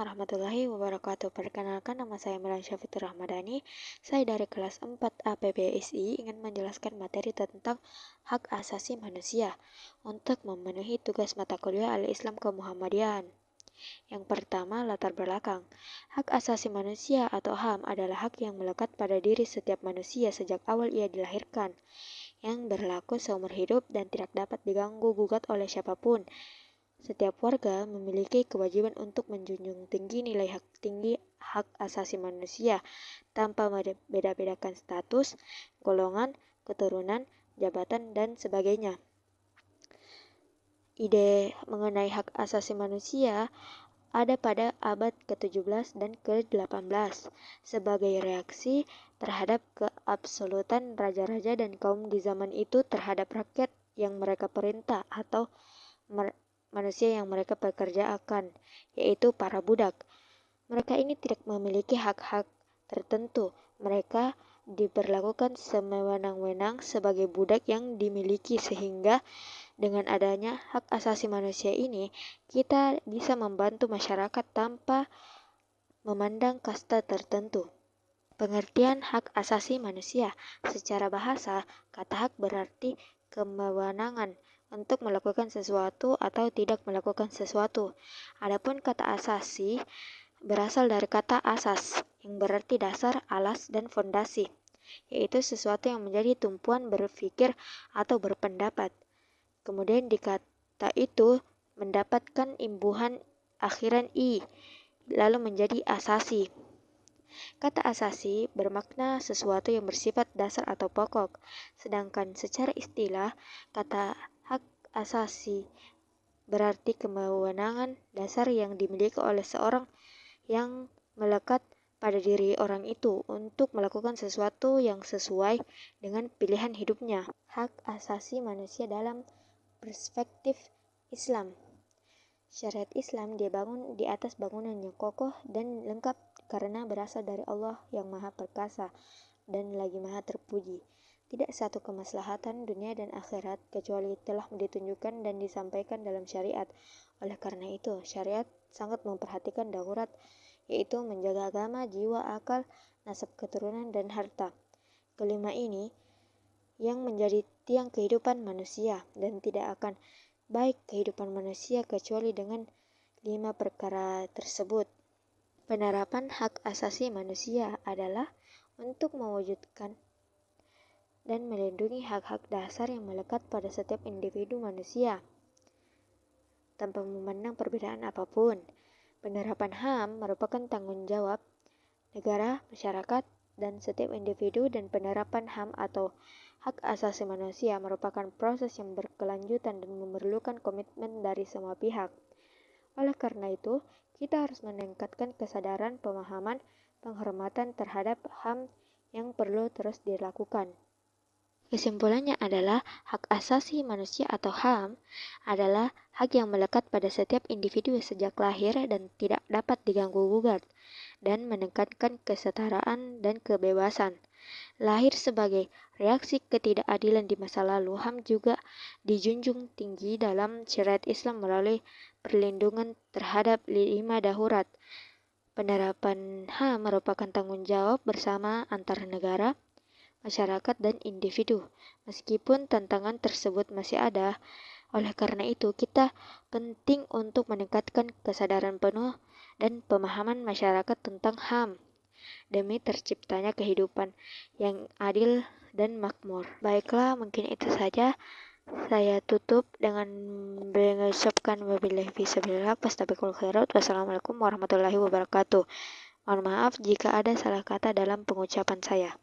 warahmatullahi wabarakatuh. Perkenalkan, nama saya Milan Syafitur Rahmadani. Saya dari kelas 4 APBSI ingin menjelaskan materi tentang hak asasi manusia untuk memenuhi tugas mata kuliah Al-Islam Kemuhammadian. Yang pertama, latar belakang. Hak asasi manusia atau HAM adalah hak yang melekat pada diri setiap manusia sejak awal ia dilahirkan, yang berlaku seumur hidup dan tidak dapat diganggu-gugat oleh siapapun. Setiap warga memiliki kewajiban untuk menjunjung tinggi nilai hak asasi manusia tanpa membeda-bedakan status, golongan, keturunan, jabatan, dan sebagainya. Ide mengenai hak asasi manusia ada pada abad ke-17 dan ke-18 sebagai reaksi terhadap keabsolutan raja-raja dan kaum di zaman itu terhadap rakyat yang mereka perintah atau manusia yang mereka pekerjakan, yaitu para budak. Mereka ini tidak memiliki hak-hak tertentu. Mereka diperlakukan sewenang-wenang sebagai budak yang dimiliki, sehingga dengan adanya hak asasi manusia ini, kita bisa membantu masyarakat tanpa memandang kasta tertentu. Pengertian hak asasi manusia. Secara bahasa, kata hak berarti kewenangan untuk melakukan sesuatu atau tidak melakukan sesuatu. Adapun kata asasi berasal dari kata asas, yang berarti dasar, alas, dan fondasi, yaitu sesuatu yang menjadi tumpuan berpikir atau berpendapat. Kemudian di kata itu mendapatkan imbuhan akhiran i, lalu menjadi asasi. Kata asasi bermakna sesuatu yang bersifat dasar atau pokok, sedangkan secara istilah, kata hak asasi berarti kewenangan dasar yang dimiliki oleh seorang yang melekat pada diri orang itu untuk melakukan sesuatu yang sesuai dengan pilihan hidupnya. Hak asasi manusia dalam perspektif Islam. Syariat Islam dibangun di atas bangunan yang kokoh dan lengkap karena berasal dari Allah yang Maha Perkasa dan lagi Maha Terpuji. Tidak satu kemaslahatan dunia dan akhirat kecuali telah ditunjukkan dan disampaikan dalam syariat. Oleh karena itu, syariat sangat memperhatikan darurat, yaitu menjaga agama, jiwa, akal, nasab keturunan, dan harta. Kelima ini yang menjadi tiang kehidupan manusia, dan tidak akan baik kehidupan manusia kecuali dengan 5 perkara tersebut. Penerapan hak asasi manusia adalah untuk mewujudkan dan melindungi hak-hak dasar yang melekat pada setiap individu manusia, tanpa memandang perbedaan apapun. Penerapan HAM merupakan tanggung jawab negara, masyarakat, dan setiap individu, dan penerapan HAM atau hak asasi manusia merupakan proses yang berkelanjutan dan memerlukan komitmen dari semua pihak. Oleh karena itu, kita harus meningkatkan kesadaran, pemahaman, penghormatan terhadap HAM yang perlu terus dilakukan. Kesimpulannya adalah hak asasi manusia atau HAM adalah hak yang melekat pada setiap individu sejak lahir dan tidak dapat diganggu-gugat, dan menekankan kesetaraan dan kebebasan. Lahir sebagai reaksi ketidakadilan di masa lalu, HAM juga dijunjung tinggi dalam syariat Islam melalui perlindungan terhadap 5 darurat. Penerapan HAM merupakan tanggung jawab bersama antara negara, masyarakat, dan individu. Meskipun tantangan tersebut masih ada, oleh karena itu kita penting untuk meningkatkan kesadaran penuh dan pemahaman masyarakat tentang HAM demi terciptanya kehidupan yang adil dan makmur. Baiklah, mungkin itu saja. Saya tutup dengan mengucapkan wabillahi fisabilillah, fastabiqul khairat. Wassalamualaikum warahmatullahi wabarakatuh. Mohon maaf jika ada salah kata dalam pengucapan saya.